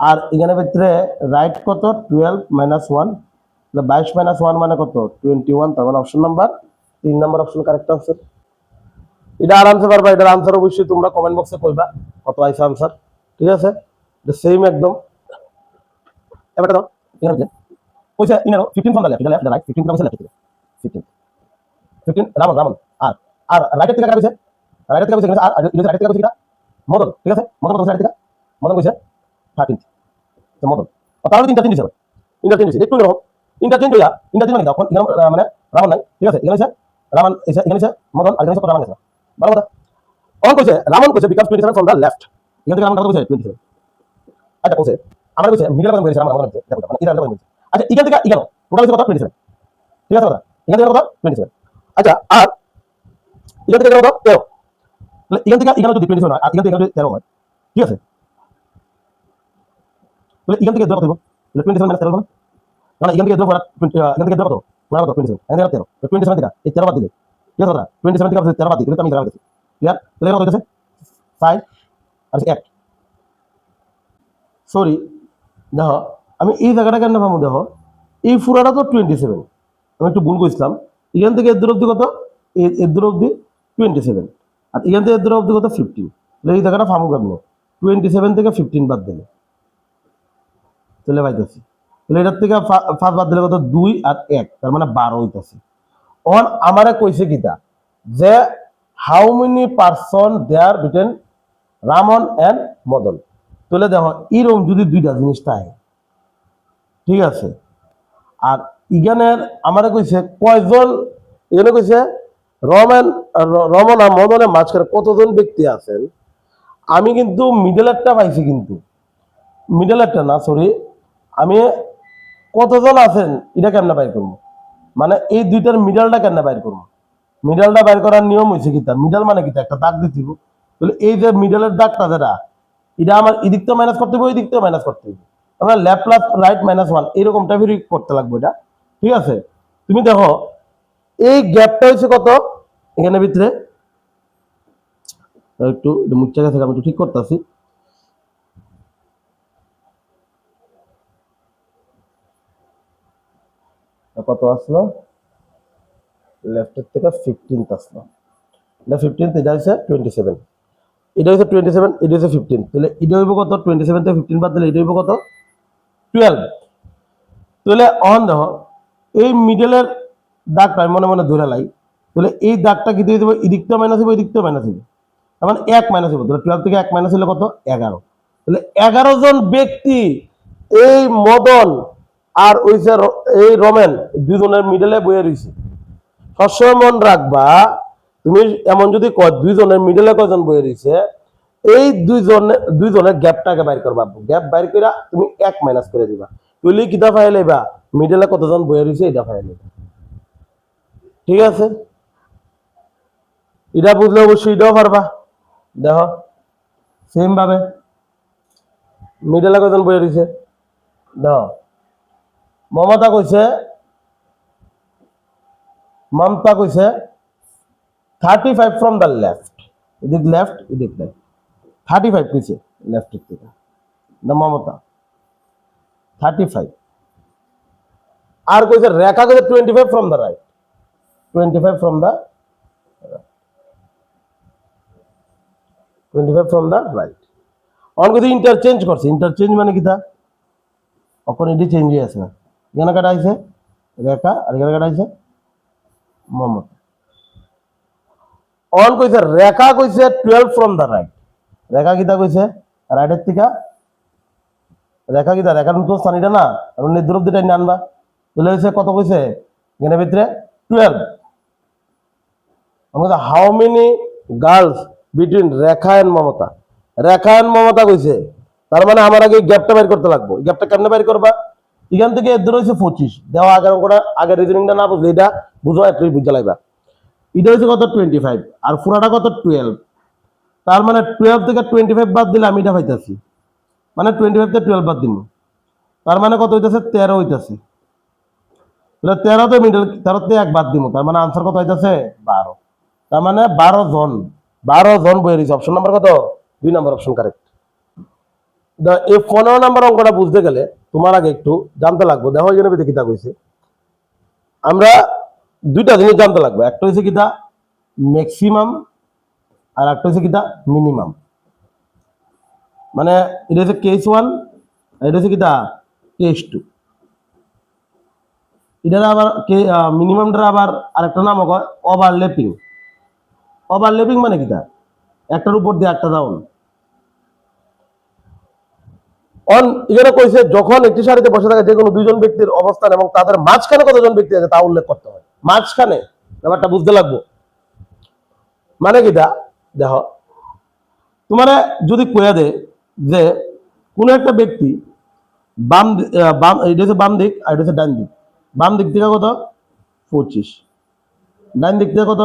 আর এখানে ভিতরে রাইট কত 12 -1 তাহলে 22 -1 মানে কত 21 তার মানে option number 3 number option correct answer. এটা আরামসে পারবা, এটার আনসার অবশ্যই তোমরা কমেন্ট বক্সে কইবা কত আইছে আনসার, ঠিক আছে? এটা সেম একদম। এবার দাও এখানে কইছে ইনারো 15 ফ্রম দা লেফট, এটা লেফট রাইট 15 কইছে লেফট থেকে 15 15 রামন রামন আর আর রাইট থেকে কাটা কইছে, রাইট থেকে কইছে আর ইউজ রাইট থেকে কইছে কিটা মদন, ঠিক আছে? মদন কত রাইট থেকে মদন কইছে 13 তো মদন তাহলে ইন্টারচেঞ্জ হিসাবে ইন্টারচেঞ্জ একটু এরকম ইন্টারচেঞ্জ হইয়া ইন্টারচেঞ্জ মানে দাও এখানে মানে রামন নাই, ঠিক আছে? এখানে আছে রামন এসে এখানে আছে মদন আর এখানে আছে রামন আছে, ভালো কথা। অন কইছে রামন কইছে বিকাম 27 ফ্রম দা লেফট, এখান থেকে রামন কত কইছে 27। আচ্ছা কইছে আমরা কইছে মিডল কথা কইছে রামন কইছে দেখো মানে এটা কথা কইছে। আচ্ছা এখান থেকে এখানে টোটাল কত 27, ঠিক আছে? কথা এখান থেকে কত 27। আচ্ছা আর এখান থেকে কত 13, তাহলে এখান থেকে এখানে যদি 27 হয় আর এখান থেকে এখানে 13 হয়, ঠিক আছে? তাহলে এখান থেকে কত হইব? তাহলে 27 - 13 মানে এখান থেকে কত এখান থেকে কত মানে কত 27 এখান থেকে 13 27 থেকে এই 13 বাদ দিলে, ঠিক আছে? 27 থেকে 13 বাদ দিলে আমি 13 দিছি, ক্লিয়ার? তাহলে কত হইছে 5 আর 1 সরি দেখো আমি এই জায়গাটা কেন পাবো, দেখো এই পুরাটা তো 27 আমি একটু ভুল কইছিলাম। এখান থেকে এর দূর অব্দি কত এর দূর অব্দি 27 আর এখান থেকে এর দূর অব্দি কত 15, তাহলে এই জায়গাটা পাবো কেমন 27 থেকে 15 বাদ দিলে তাহলে পাইতেছি, তাহলে এটার থেকে 5 বাদ দিলে কত 2 আর 1 তার মানে 12 হইতেছে। অন আমারে কইছে কিটা যে how many person there between Raman and Madan, তাহলে দেখো এরকম যদি দুইটা জিনিস থাকে, ঠিক আছে? আর ইগানের আমারে কইছে কয়জন, এখানে কইছে রমন আর মদনের মাঝখানে কতজন ব্যক্তি আছেন, আমি কিন্তু মিডলেরটা পাইছি, কিন্তু মিডলেরটা না সরি আমি কতজন আছেন এটা কেমনে বাইর করবো, মানে এই দুইটার মিডলটা কেমনে বাইর করবো? মিডলটা বাইর করার নিয়ম হয়েছে কিতা, মিডল মানে কিতা একটা দাগ দিতে হবে, তাহলে এই যে মিডলের দাগটা যেটা এটা আমার এদিক থেকে মাইনাস করতে হবে ওই দিক থেকে মাইনাস করতে হবে, আমরা লেফট প্লাস রাইট -1 এরকম টাইপের করতে লাগবে এটা, ঠিক আছে? তুমি দেখো এই গ্যাপটা হচ্ছে কত এখানে ভিতরে একটু মুচ্চা গেছে আমি একটু ঠিক করতেছি, কত আসলো লেফটের থেকে 15 আসলো, এটা 15 এটা হচ্ছে 27, এটা হচ্ছে 27 এটা হচ্ছে 15, তাহলে এটা হইব কত 27 থেকে 15 বাদ দিলে এটা হইব কত 12। তাহলে অন দেখো এই মিডলের দাগটা মনে মনে ধরে লাই, তাহলে এই দাগটা কি দিয়ে দেবো এদিক থেকে মাইনাস হবে ওই দিক থেকে মাইনাস হবে, মানে 1 মাইনাস হবে, তাহলে 12 থেকে 1 মাইনাস হলে কত 11, তাহলে 11 জন ব্যক্তি এই মদন আর ওই যে এই রমেন দুজনের মিডলে বইয়ে রয়েছে। সবসময় মন রাখবা তুমি এমন যদি দুইজনের মিডলে কয়জন বইয়ে রয়েছে এই দুইজনের গ্যাপটাকে বাইর করবা, গ্যাপ বাইর করে তুমি 1 মাইনাস করে দিবা, তুই কিতা ফাইল লইবা মিডলে কতজন বইয়ে রয়েছে এটা ফাইল লইবা, ঠিক আছে? এটা বুঝলে অবশ্যই এটাও পারবা। দেখো সেম ভাবে মিডলে কয়জন বইয়ে রয়েছে, দেখো মমতা কইছে 35 ফ্রম দ্য লেফট, এদিক লেফট এদিক লেফট 35 কইছে লেফটের থেকে না মমতা 35 আর কইছে রেখা কইছে 25 from the right 25 from the 25 from the right. On কইছে ইন্টারচেঞ্জ করছে, ইন্টারচেঞ্জ মানে কিটা এখন এটি চেঞ্জ হয়ে আছে না, এখানে কাটা আইছে রেখা আর এখানে কাটা আইছে মমতা। অন কইছে রেখা কইছে 12 ফ্রম দ্য রাইট, রেখা কিটা কইছে রাইটের থেকে রেখা কিটা রেখার তো স্থানীটা না এখন নির্দূর দিটা আনবা, তাহলে হইছে কত কইছে এখানে ভিতরে 12। আমরা how many girls between Rekha and Mamata, Rekha and Mamata কইছে তার মানে আমার আগে গ্যাপটা বের করতে লাগবে, গ্যাপটা কেমনে বের করবা এখান থেকে এর দূর হইছে 25 দেওয়া আগের অঙ্কটা আগের রিজনিংটা না বুঝলে এটা বুঝো একটু বুঝা লাগবা, এটা হইছে কত 25 আর পুরাটা কত 12, তার মানে 12 থেকে 25 বাদ দিলে আমি এটা পাইতাছি, মানে 25 থেকে 12 বাদ দিব তার মানে কত হইতাছে 13 হইতাছে, তাহলে 13 তে মিডল 13 তে 1 বাদ দিব তার মানে আনসার কত হইতাছে 12, তার মানে 12 জন 12 জন বই রয়েছে, অপশন নাম্বার কত? 2 নম্বর অপশন কারেক্ট। এই 15 নম্বর অঙ্কটা বুঝতে গেলে তোমার আগে একটু জানতে লাগবে, দেখো এখানে কিতা কইছে, আমরা দুইটা জিনিস জানতে লাগবে, একটা হচ্ছে কিতা ম্যাক্সিমাম আর একটা হচ্ছে কিতা মিনিমাম। মানে এটা হচ্ছে কেস 1 আর এটা হচ্ছে কিতা কেস 2। এটার আবার মিনিমামটার আবার আরেকটা নাম হয় ওভারল্যাপিং। ওভারল্যাপিং মানে কিতা, একটার উপর দিয়ে একটা ডাউন। এখানে কইছে যখন একটি সারিতে বসে থাকে যে কোনো দুইজন ব্যক্তির অবস্থান এবং তাদের মাঝখানে কতজন ব্যক্তি আছে তা উল্লেখ করতে হয়। মাঝখানে ব্যাপারটা বুঝতে লাগবো। মানে কিটা দেখো, তোমার যদি কয়া দে যে কোনো একটা ব্যক্তি বাম এটা হচ্ছে বাম দিক আর এটা হচ্ছে ডান দিক, বাম দিক থেকে কত 25, ডান দিক থেকে কত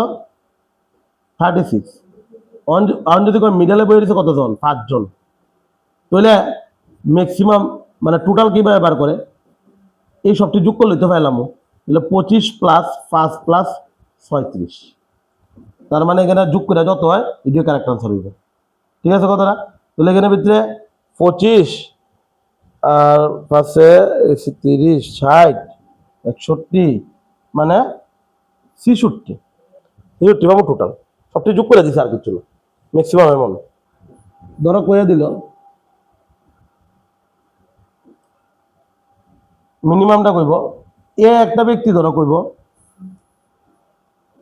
36, অন যদি মিডলে বই রয়েছে কতজন 5 জন, তাহলে ম্যাক্সিমাম মানে টোটাল কিভাবে বার করে এই সবটি যোগ করলে তো পাইলাম, তাহলে 25 প্লাস 5 প্লাস 36, তার মানে এখানে যোগ করে যত হয় এটিও কারেক্ট আনসার হইবে। ঠিক আছে কথাটা? তাহলে এখানে ভিতরে 25 আর পাশে 30 60 61 মানে 63 পাবো টোটাল, সবটি যোগ করে দিছে আর কিছু না, ম্যাক্সিমাম এমন ধরো কয়ে দিল। মিনিমামটা কইব এ একটা ব্যক্তি ধরো কইব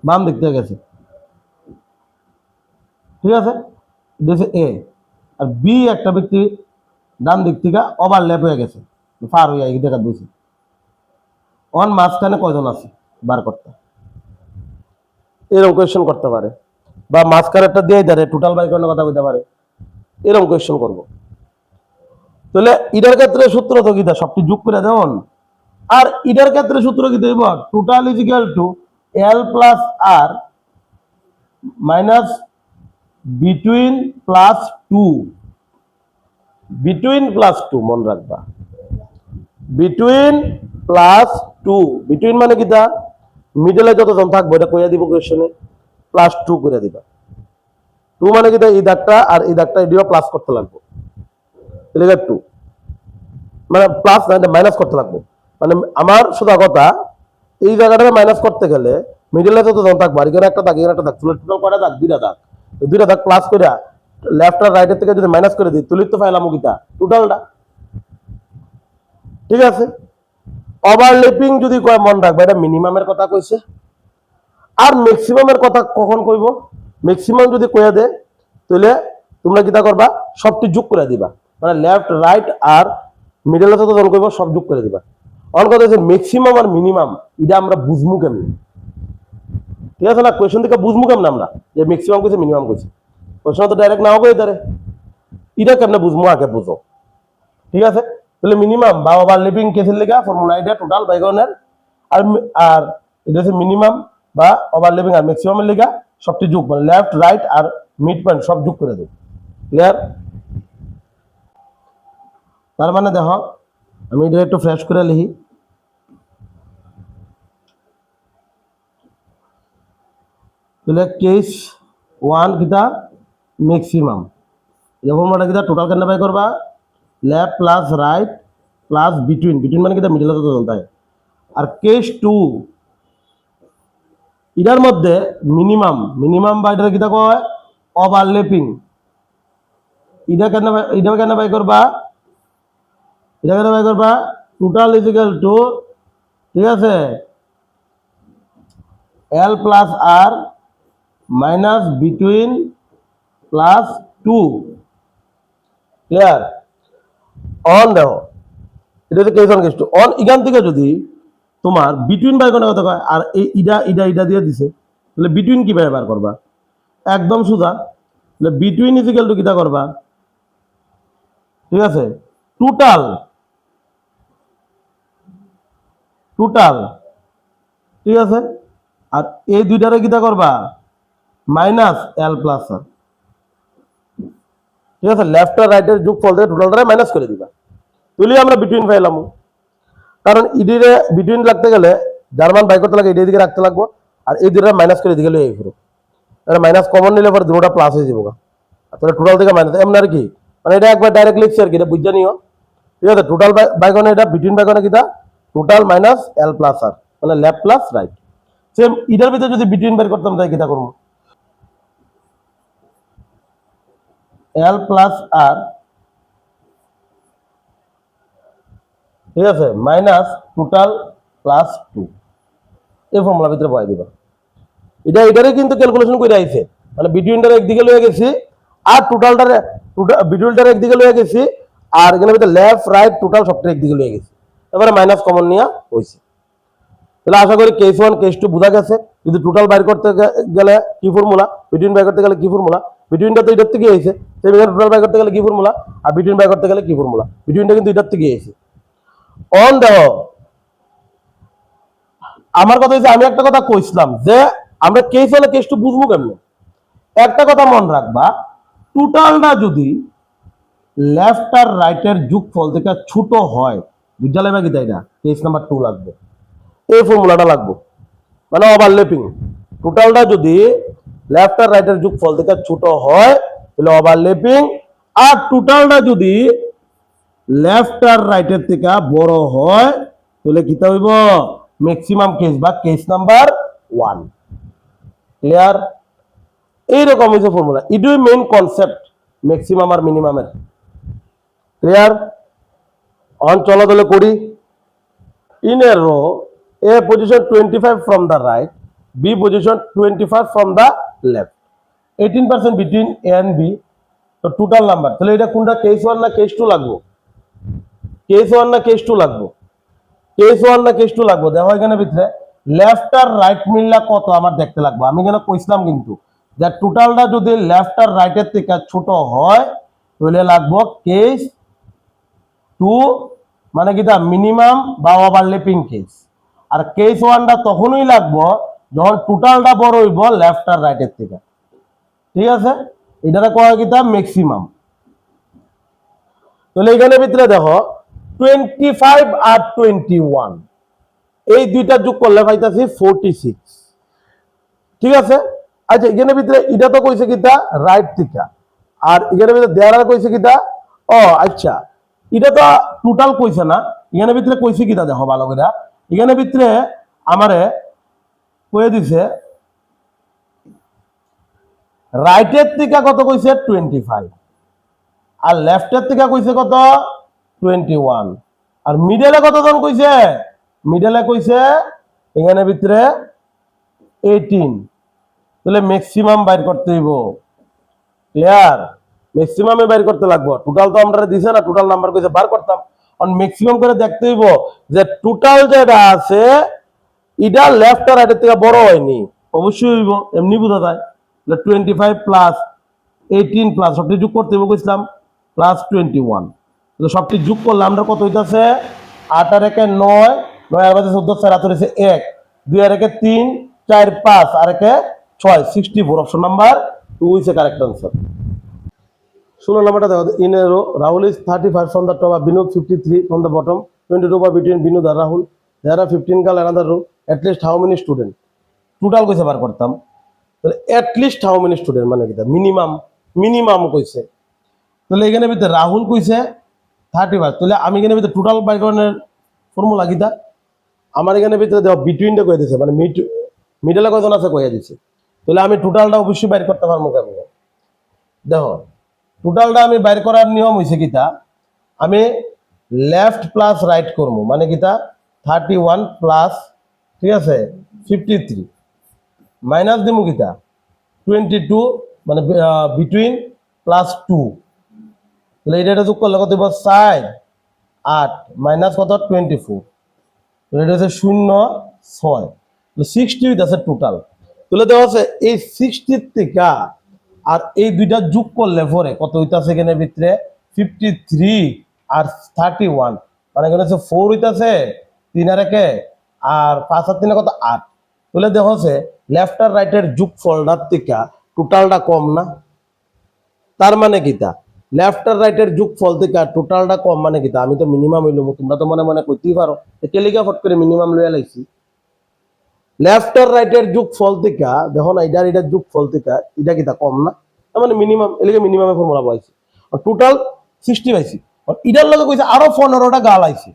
বাম দিক থেকে গেছে, ঠিক আছে, দিয়েছে এ, আর বি একটা ব্যক্তি ডান দিক থেকে ওভারল্যাপ হয়ে গেছে, পার হয়ে এই দেখা দিয়েছে। অন মাঝখানে কয়জন আছে বার করতে, এরকম কোয়েশ্চেন করতে পারে, বা মাঝখানে একটা দিয়ে দেয় টোটাল বাই করার কথা বলতে পারে, এরকম কোয়েশ্চেন করবো। তাহলে ইডার ক্ষেত্রে সূত্র তো কিতা সবটি যোগ করে দেওন, আর ইডার ক্ষেত্রে সূত্র কি দেব total is equal to L plus R minus between plus 2, between plus 2 মনে রাখবা, বিটুইন প্লাস 2, বিটুইন মানে কিতা মিডলে যতজন থাকবো এটা কইয়া দিব কোয়েশ্চনে, প্লাস 2 করে দিবা। 2 মানে কিতা এই দাগটা আর এই দাগটা এডিও প্লাস করতে লাগবে, এটা 2 মানে প্লাস না এটা মাইনাস করতে লাগবে। মানে আমার সোজা কথা এই জায়গাটা মাইনাস করতে গেলে মিডলে যতজন থাকবো আর এখানে একটা দাগ এখানে একটা দাগ, টোটাল কয়টা দাগ? 2টা দাগ, 2টা দাগ প্লাস করে লেফট আর রাইটের থেকে যদি মাইনাস করে দিই তুলি তো পাইলাম কিতা টোটালটা। ঠিক আছে, ওভারল্যাপিং যদি কয় মন রাখবে এটা মিনিমামের কথা কইছে, আর ম্যাক্সিমামের কথা কখন কইব, ম্যাক্সিমাম যদি কইয়া দে তাহলে তোমরা কিতা করবা সবটি যোগ করে দিবা, মানে লেফট রাইট আর মিডলে যতজন কইব সব যোগ করে দিবা। অন কথা হচ্ছে ম্যাক্সিমাম আর মিনিমাম এটা আমরা বুঝমু কেমনি, ঠিক আছে না, কোয়েশন থেকে বুঝমু কেমন আমরা যে ম্যাক্সিমাম কইছে মিনিমাম কইছে, কোয়েশন তো ডাইরেক্ট নাও কই দাঁড়ে, এটা কেমনে বুঝমু আগে বুঝো। ঠিক আছে, তাহলে মিনিমাম বা ওভারল্যাপিং কেসের লেখা ফর্মুলা এটা টোটাল বাইগনের, আর আর এটা হচ্ছে মিনিমাম বা ওভারল্যাপিং আর ম্যাক্সিমামের লেখা সবটি যোগ, মানে লেফট রাইট আর মিড পয়েন্ট সব যোগ করে দেব। ক্লিয়ার? তার মানে দেখো আমি এটা একটু ফ্রেশ করে লিখি, তাহলে কেস 1 কিতা ম্যাক্সিমাম, এই ফর্মুলাটা কিতা টোটাল কেন বাই করবা left plus right plus between, between মানে কিতা মিডলে যত চলতে হয়, আর কেস 2 এটার মধ্যে মিনিমাম, মিনিমাম বা এটা কিতা কয় ওভারল্যাপিং, এটা কেন বাই করবা, এটা কেন বাই করবা টোটাল ইজ ইকুয়াল টু, ঠিক আছে, L plus R minus between plus 2। Clear? অন দেখো এটা হচ্ছে কেস 1 কেস 2, অন এখান থেকে যদি তোমার বিটুইন বাই কোনো কথা কয় আর এই ইডা দিয়ে দিছে, তাহলে বিটুইন কিভাবে বার করবা, একদম সোজা, তাহলে বিটুইন ইজ ইকুয়াল টু কিটা করবা, ঠিক আছে, টোটাল, টোটাল, ঠিক আছে, আর এই দুইটারে কিটা করবা মাইনাস এল প্লাস আর, ঠিক আছে, লেফট আর রাইটের যোগফল থেকে টোটালটারে মাইনাস করে দিবা, তুলি আমরা বিটুইন পাইলাম। কারণ ইডিরে বিটুইন লাগতে গেলে জার্মান বাই করতে লাগে এদিকে রাখতে লাগবো, আর এই দুইটা মাইনাস করে দিকে এই পুরো, এটা মাইনাস কমন নিলে পরে দুটোটা প্লাস হয়ে যাবো তাহলে টোটাল থেকে মাইনাস এমন আর কি মানে এটা একবার ডাইরেক্ট লিখছি আর কি এটা বুঝে নিও ঠিক আছে টোটাল বাইকনে এটা বিটুইন বাইকনে কিটা টোটাল মাইনাস এল প্লাস আর মানে লেফট প্লাস রাইট সেম এটার ভিতরে যদি বিটুইন বের করতাম তাই কিটা করবো এল প্লাস আর ঠিক আছে মাইনাস টোটাল প্লাস 2 এই ফর্মুলার ভিতরে বসাই দিবা এটারে কিন্তু ক্যালকুলেশন করে আইছে মানে বিটুইনটার একদিকে লয়ে গেছি আর টোটালটারে বিটুইনটার একদিকে লয়ে গেছি আর এখানে ভিতরে লেফট রাইট টোটাল সবটা একদিকে লয়ে গেছি এবারে মাইনাস কমন নিয়া হইছে তাহলে আশা করি কেস 1 কেস 2 বোঝা গেছে যদি টোটাল বাইর করতে গেলে কি ফর্মুলা বিটুইন বাইর করতে গেলে কি ফর্মুলা বিটুইনটা তো এটার থেকে আইছে সেই টোটাল বাইর করতে গেলে কি ফর্মুলা আর বিটুইন বাইর করতে গেলে কি ফর্মুলা বিটুইনটা কিন্তু এটার থেকে আইছে অন দেখো আমার কথা হচ্ছে আমি একটা কথা কইছিলাম যে আমরা কেস হলে কেস 2 বুঝবো কেমনে একটা কথা মনে রাখবা টোটালটা যদি লেফট আর রাইটের যোগফল থেকে ছোট হয় বুঝা লাগবে কি তাই না কেস নাম্বার 2 লাগবে এই ফর্মুলাটা লাগবে মানে ওভারল্যাপিং টোটালটা যদি লেফট আর রাইটের যোগফল থেকে ছোট হয় তাহলে ওভারল্যাপিং আর টোটালটা যদি লেফট আর রাইটের থেকে বড় হয় তাহলে কিটা হইব ম্যাক্সিমাম কেস বা কেস নাম্বার 1 ক্লিয়ার এইরকম হইছে ফর্মুলা এটাই মেইন কনসেপ্ট ম্যাক্সিমাম আর মিনিমামের ক্লিয়ার অন চলো তাহলে করি in a row a position 25 from the right b position 25 from the left 18% between a and b তো টোটাল নাম্বার তাহলে এটা কোনটা কেস 1 না কেস 2 লাগবে কেস 1 না কেস 2 লাগবে কেস 1 না কেস 2 লাগবে দেখো এখানে ভিতরে লেফট আর রাইট মিললা কত আমার দেখতে লাগবে আমি এখানে কইছিলাম কিন্তু যে টোটালটা যদি লেফট আর রাইটের থেকে ছোট হয় তাহলে লাগবে কেস 2 মানে কিটা মিনিমাম বা ওভারল্যাপিং কেস আর কেস 1টা তখনই লাগবে যখন টোটালটা বড় হইব লেফট আর রাইটের থেকে ঠিক আছে এটারে কয় কিটা ম্যাক্সিমাম তাহলে এখানে ভিতরে দেখো 25 আর 21 এই দুইটা যোগ করলে পাইতাছি 46 ঠিক আছে আচ্ছা এখানে ভিতরে এটা তো কইছে কিটা রাইট থেকে আর এখানে ভিতরে দেয়ার কইছে কিটা ও আচ্ছা এটা তো টোটাল কইছে না এখানে ভিতরে কইছে কিটা দেখো ভালো করে এখানে ভিতরে আমারে কয়ে দিছে রাইটের থেকে কত কইছে 25 আর লেফটের থেকে কইছে কত 21 আর মিডলে কত জন কইছে মিডলে কইছে এখানে ভিতরে 18 তাহলে ম্যাক্সিমাম বাইর করতে হইব ক্লিয়ার ম্যাক্সিমামে বাইর করতে লাগবে টোটাল তো আমরা দিছে না টোটাল নাম্বার কইছে বার করতাম আর ম্যাক্সিমাম করে দেখতে হইব যে টোটাল যেটা আছে এটা লেফট আর রাইটের থেকে বড় হয়নি অবশ্যই হইব এমনি বোঝা যায় 25 প্লাস 18 প্লাস সবটি যোগ করতে হইব কইছিলাম প্লাস 21 তো সবটি যোগ করলে আমরা কত হইতাছে 8 আর 1 9 9 আর 14 4 হাত হইছে 1 2 আর 1 3 4 5 আর 1 6 64 option number 2 is a correct answer 16 নাম্বারটা দেখো in a row Rahul is 35 from the top and Binod 53 from the bottom 22 by between Binod and Rahul there are 15 girl another row at least how many student total কইছে বার করতাম তাহলে at least how many student মানে কিটা minimum কইছে তাহলে এখানে ভিতরে রাহুল কইছে 35 তাহলে আমি এখানে ভিতরে টোটাল বার করার ফর্মুলা কিটা আমার এখানে ভিতরে দেখো বিটুইনটা কই দিছে মানে মিডলে কয়জন আছে কইয়া দিছে তাহলে আমি টোটালটা অবশ্যই বাইর করতে পারবো কেমনে দেখো টোটালটা আমি বাইর করার নিয়ম হইছে কিটা আমি লেফট প্লাস রাইট করব মানে কিটা 31 প্লাস ঠিক আছে 53 মাইনাস দিমু কিটা 22 মানে বিটুইন প্লাস 2 তাহলে এটা যোগ করলে কত হইব 4 8 মাইনাস কত 24 তাহলে এটা হচ্ছে 0 6 60 হইতাছে টোটাল তাহলে দেওয়া আছে এই 60 থেকে আর এই দুইটা যোগ করলে পরে কত হইতাছে এখানে ভিতরে 53 আর 31 মানে এখানে হচ্ছে 4 হইতাছে 3 আর 1 আর 5 আর 3 কত 8 তাহলে দেখো আছে লেফট আর রাইটের যোগফলটার থেকে টোটালটা কম না তার মানে কিটা লেফট আর রাইটের যোগফল থেকে টোটালটা কম মানে কিটা আমি তো মিনিমাম হইলাম তোমরা তো মনে মনে কইতেই পারো কেলিকা ফট করে মিনিমাম লইয়া লাইছি লেফট আর রাইটের যোগফল থেকে দেখো না এটার যোগফল থেকে এটা কিটা কম না, তার মানে মিনিমাম এলিগে মিনিমামে ফর্মুলা পাইছি টোটাল 60 পাইছি। এটার লগে কইছে আরো 15টা গাল আইছে,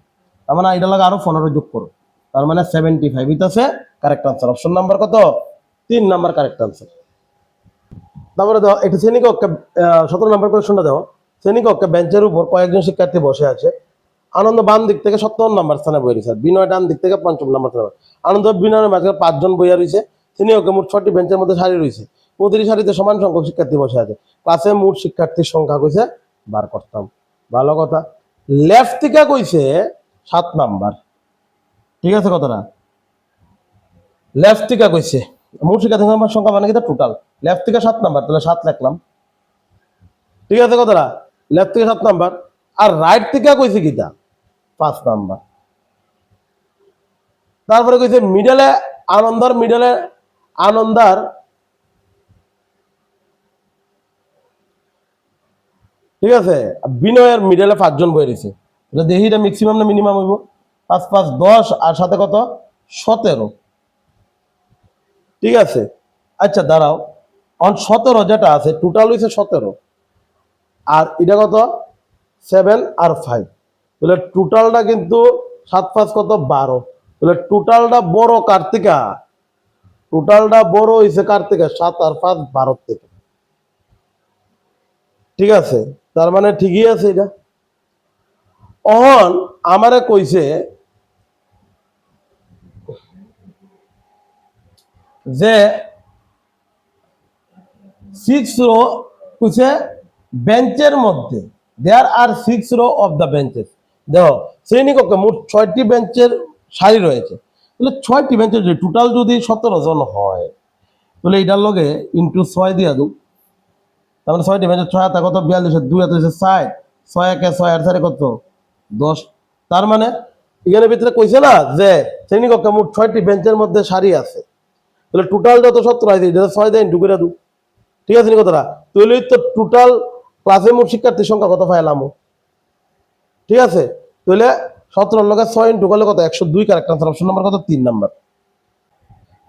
তার মানে এটার লগে আরো 15 যোগ করো, তার মানে 75 হইতাছে কারেক্ট আনসার। অপশন নাম্বার কত? 3 নাম্বার কারেক্ট আনসার। তারপরে দেখো একটা শ্রেণীকক্ষে 17 নম্বর কোয়েশ্চনটা দেখো, শ্রেণীকক্ষে বেঞ্চের উপর কয়েকজন শিক্ষার্থী বসে আছে। আনন্দ বাম দিক থেকে 57 নম্বর স্থানে বই রয়েছে, বিনয় ডান দিক থেকে 5ম নম্বর স্থানে। আনন্দ বিনয়ের মাঝে 5 জন বইয়া রয়েছে। শ্রেণীকক্ষে মোট 6টি বেঞ্চের মধ্যে সারি রয়েছে, প্রতিটি সারিতে সমান সংখ্যক শিক্ষার্থী বসে আছে। ক্লাসে মোট শিক্ষার্থীর সংখ্যা কইছে বার করতাম। ভালো কথা। লেফট থেকে কইছে 7 নাম্বার, ঠিক আছে কথাটা? লেফট থেকে কইছে মোট শিক্ষার্থীর সংখ্যা মানে কি টোটাল, লেফট থেকে 7 নাম্বার, তাহলে 7 লিখলাম, ঠিক আছে কথাটা? লেফট থেকে 7 নাম্বার। আর রাইট থেকে কইছে কিটা 5 নাম্বার। তারপরে কইছে মিডলে আনন্দার ঠিক আছে, বিনয়ের মিডলে 5 জন বই রয়েছে, দেখি এটা ম্যাক্সিমাম না মিনিমাম হইব? 5 5 10 আর সাথে কত 17, ঠিক আছে? আচ্ছা দাঁড়াও, অন 17 যেটা আছে টোটাল হইছে 17, আর এটা কত 7 আর 5, তাহলে টোটালটা কিন্তু 7 5 কত 12, তাহলে টোটালটা বড় কার থেকে? টোটালটা বড় হইছে কার থেকে? 7 আর 5 12 থেকে, ঠিক আছে? তার মানে ঠিকই আছে এটা। অহন আমারে কইছে যে 6 রো কইছে বেঞ্চের মধ্যে, দেয়ার আর 6 রো অফ দ্য বেঞ্চেস। দেখো শ্রেণীকক্ষে মোট 6টি বেঞ্চের সারি রয়েছে, তাহলে 6টি বেঞ্চের টোটাল যদি 17 জন হয়, তাহলে এটার লগে ইন্টু 6 দিয়া দু, তার মানে 6টি বেঞ্চের 6 হাতে কত 42, 2 হাতে 60, 6 একে 6 আর 4 কত 10। তার মানে এখানে ভিতরে কইছে না যে শ্রেণীকক্ষে মোট 6টি বেঞ্চের মধ্যে সারি আছে, তাহলে টোটাল যত 17 আছে এটা 6 দিয়ে ইন্টু করে দু, ঠিক আছে নি কথাটা? তাহলে তো টোটাল ক্লাসে মোট শিক্ষার্থীর সংখ্যা কত পাইলাম, ঠিক আছে? তাহলে 17 লগে 6 ইন্টু করলে কত 102 কারেক্ট আনসার। অপশন নাম্বার কত 3 নাম্বার।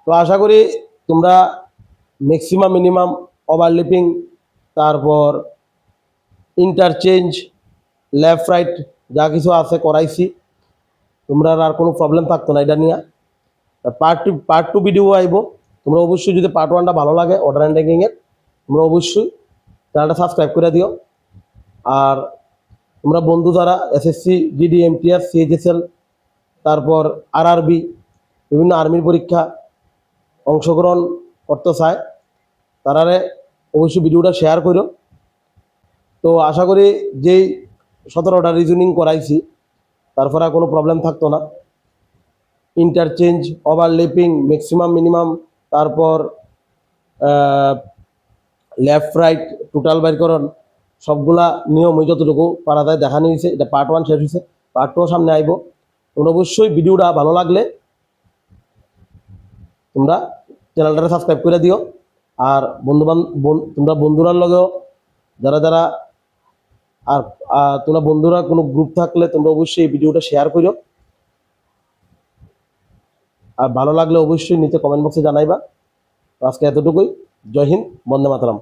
তো আশা করি তোমরা ম্যাক্সিমাম মিনিমাম ওভারল্যাপিং তারপর ইন্টারচেঞ্জ লেফট রাইট যা কিছু আছে করাইছি, তোমরা আর কোনো প্রবলেম থাকতো না এটা নিয়ে। পার্ট টু ভিডিও আইব, তোমরা অবশ্যই যদি পার্ট 1টা ভালো লাগে অর্ডার অ্যান্ড র্যাঙ্কিংয়ের, তোমরা অবশ্যই চ্যানেলটা সাবস্ক্রাইব করে দিও। আর তোমরা বন্ধু যারা এসএসসি জিডি এমটিএস সিএইচএসএল তারপর আরআরবি বিভিন্ন আর্মির পরীক্ষা অংশগ্রহণ করতে চায়, তারারে অবশ্যই ভিডিওটা শেয়ার করো। তো আশা করি যেই 17টা রিজনিং করাইছি তারপরে আর কোনো প্রবলেম থাকতো না। ইন্টারচেঞ্জ ওভারল্যাপিং ম্যাক্সিমাম মিনিমাম তারপর লেফট রাইট টোটাল বাইরকরণ সবগুলা নিয়ম ওই যতটুকু পারা যায় দেখানো হয়েছে। এটা পার্ট 1 শেষ হয়েছে, পার্ট 2 সামনে আইব। তোমরা অবশ্যই ভিডিওটা ভালো লাগলে তোমরা চ্যানেলটা সাবস্ক্রাইব করে দিও। আর তোমরা বন্ধুরার লগেও যারা যারা আর তোমরা বন্ধুরা কোনো গ্রুপ থাকলে তোমরা অবশ্যই এই ভিডিওটা শেয়ার করো। আর ভালো লাগলে অবশ্যই নিচে কমেন্ট বক্সে জানাইবা। আজকে এতটুকুই। জয় হিন্দ, বন্দে মাতরম।